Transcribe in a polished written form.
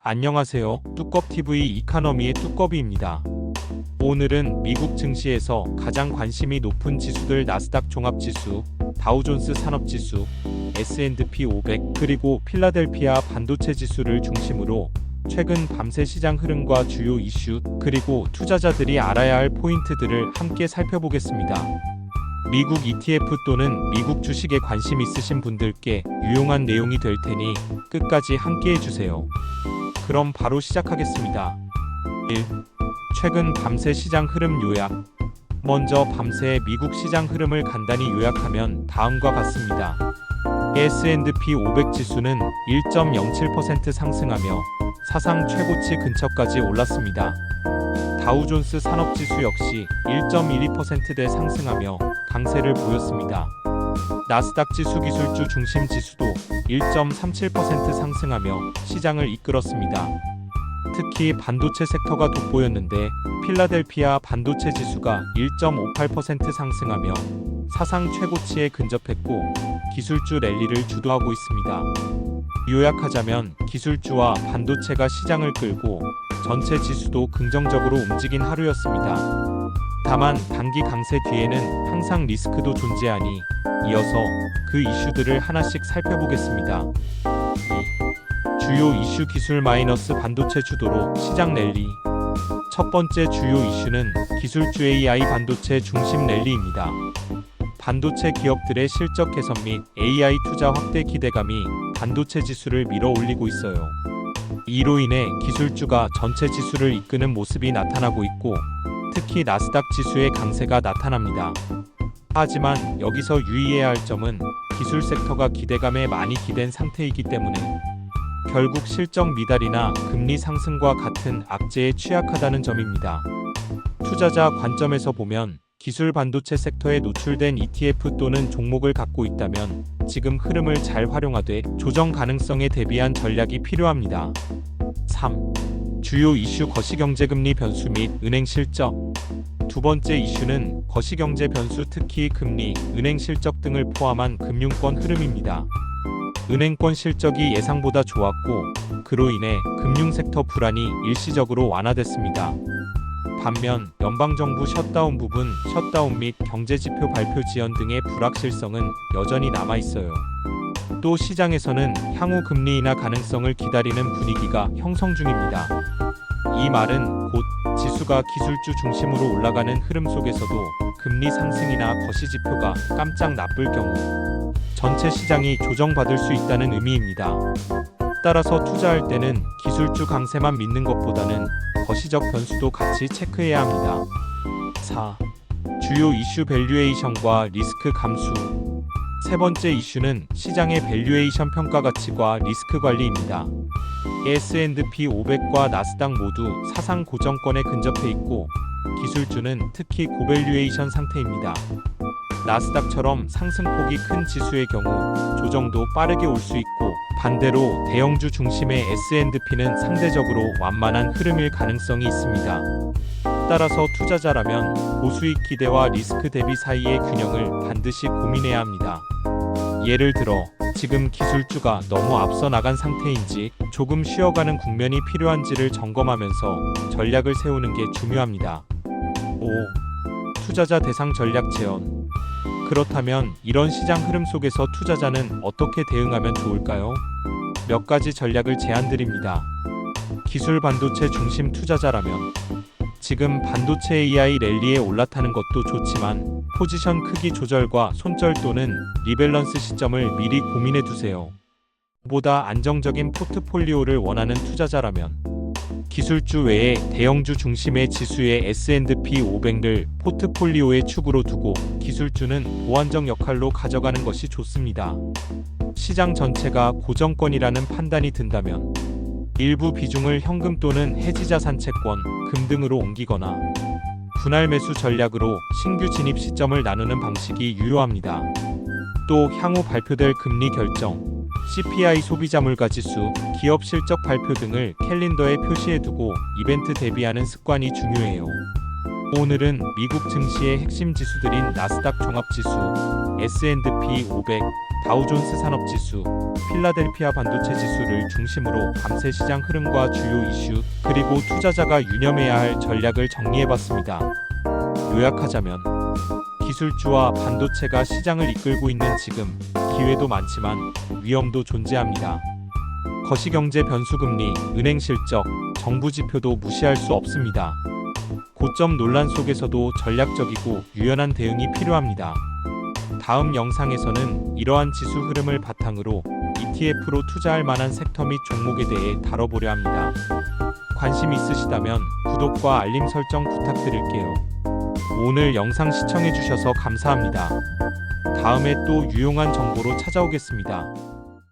안녕하세요. 뚜껍TV 이카너미의 뚜꺼비입니다. 오늘은 미국 증시에서 가장 관심이 높은 지수들 나스닥 종합지수, 다우존스 산업지수, S&P 500, 그리고 필라델피아 반도체 지수를 중심으로 최근 밤새 시장 흐름과 주요 이슈, 그리고 투자자들이 알아야 할 포인트들을 함께 살펴보겠습니다. 미국 ETF 또는 미국 주식에 관심 있으신 분들께 유용한 내용이 될 테니 끝까지 함께 해주세요. 그럼 바로 시작하겠습니다. 1. 최근 밤새 시장 흐름 요약. 먼저 밤새 미국 시장 흐름을 간단히 요약하면 다음과 같습니다. S&P 500 지수는 1.07% 상승하며 사상 최고치 근처까지 올랐습니다. 다우존스 산업지수 역시 1.12%대 상승하며 강세를 보였습니다. 나스닥 지수 기술주 중심 지수도 1.37% 상승하며 시장을 이끌었습니다. 특히 반도체 섹터가 돋보였는데 필라델피아 반도체 지수가 1.58% 상승하며 사상 최고치에 근접했고 기술주 랠리를 주도하고 있습니다. 요약하자면 기술주와 반도체가 시장을 끌고 전체 지수도 긍정적으로 움직인 하루였습니다. 다만 단기 강세 뒤에는 항상 리스크도 존재하니 이어서 그 이슈들을 하나씩 살펴보겠습니다. 2. 주요 이슈 기술 마이너스 반도체 주도로 시장 랠리. 첫 번째 주요 이슈는 기술주 AI 반도체 중심 랠리입니다. 반도체 기업들의 실적 개선 및 AI 투자 확대 기대감이 반도체 지수를 밀어 올리고 있어요. 이로 인해 기술주가 전체 지수를 이끄는 모습이 나타나고 있고 특히 나스닥 지수의 강세가 나타납니다. 하지만 여기서 유의해야 할 점은 기술 섹터가 기대감에 많이 기댄 상태이기 때문에 결국 실적 미달이나 금리 상승과 같은 악재에 취약하다는 점입니다. 투자자 관점에서 보면 기술 반도체 섹터에 노출된 ETF 또는 종목을 갖고 있다면 지금 흐름을 잘 활용하되 조정 가능성에 대비한 전략이 필요합니다. 3. 주요 이슈 거시경제금리 변수 및 은행 실적. 두 번째 이슈는 거시경제 변수 특히 금리, 은행 실적 등을 포함한 금융권 흐름입니다. 은행권 실적이 예상보다 좋았고 그로 인해 금융섹터 불안이 일시적으로 완화됐습니다. 반면 연방정부 셧다운 부분, 셧다운 및 경제지표 발표 지연 등의 불확실성은 여전히 남아있어요. 또 시장에서는 향후 금리 인하 가능성을 기다리는 분위기가 형성 중입니다. 이 말은 곧 지수가 기술주 중심으로 올라가는 흐름 속에서도 금리 상승이나 거시지표가 깜짝 나쁠 경우 전체 시장이 조정받을 수 있다는 의미입니다. 따라서 투자할 때는 기술주 강세만 믿는 것보다는 거시적 변수도 같이 체크해야 합니다. 4. 주요 이슈 밸류에이션과 리스크 감수. 세 번째 이슈는 시장의 밸류에이션 평가 가치과 리스크 관리입니다. S&P 500과 나스닥 모두 사상 고정권에 근접해 있고 기술주는 특히 고밸류에이션 상태입니다. 나스닥처럼 상승폭이 큰 지수의 경우 조정도 빠르게 올 수 있고 반대로 대형주 중심의 S&P는 상대적으로 완만한 흐름일 가능성이 있습니다. 따라서 투자자라면 고수익 기대와 리스크 대비 사이의 균형을 반드시 고민해야 합니다. 예를 들어 지금 기술주가 너무 앞서 나간 상태인지 조금 쉬어가는 국면이 필요한지를 점검하면서 전략을 세우는 게 중요합니다. 5. 투자자 대상 전략 제언. 그렇다면 이런 시장 흐름 속에서 투자자는 어떻게 대응하면 좋을까요? 몇 가지 전략을 제안드립니다. 기술 반도체 중심 투자자라면 지금 반도체 AI 랠리에 올라타는 것도 좋지만 포지션 크기 조절과 손절 또는 리밸런스 시점을 미리 고민해 두세요. 보다 안정적인 포트폴리오를 원하는 투자자라면 기술주 외에 대형주 중심의 지수의 S&P 500을 포트폴리오의 축으로 두고 기술주는 보완적 역할로 가져가는 것이 좋습니다. 시장 전체가 고정권이라는 판단이 든다면 일부 비중을 현금 또는 해지자산 채권, 금 등으로 옮기거나 분할 매수 전략으로 신규 진입 시점을 나누는 방식이 유효합니다. 또 향후 발표될 금리 결정, CPI 소비자 물가 지수, 기업 실적 발표 등을 캘린더에 표시해두고 이벤트 대비하는 습관이 중요해요. 오늘은 미국 증시의 핵심 지수들인 나스닥 종합지수, S&P 500, 다우존스 산업지수, 필라델피아 반도체 지수를 중심으로 밤새 시장 흐름과 주요 이슈, 그리고 투자자가 유념해야 할 전략을 정리해봤습니다. 요약하자면 기술주와 반도체가 시장을 이끌고 있는 지금, 기회도 많지만 위험도 존재합니다. 거시경제 변수금리, 은행 실적, 정부 지표도 무시할 수 없습니다. 고점 논란 속에서도 전략적이고 유연한 대응이 필요합니다. 다음 영상에서는 이러한 지수 흐름을 바탕으로 ETF로 투자할 만한 섹터 및 종목에 대해 다뤄보려 합니다. 관심 있으시다면 구독과 알림 설정 부탁드릴게요. 오늘 영상 시청해주셔서 감사합니다. 다음에 또 유용한 정보로 찾아오겠습니다.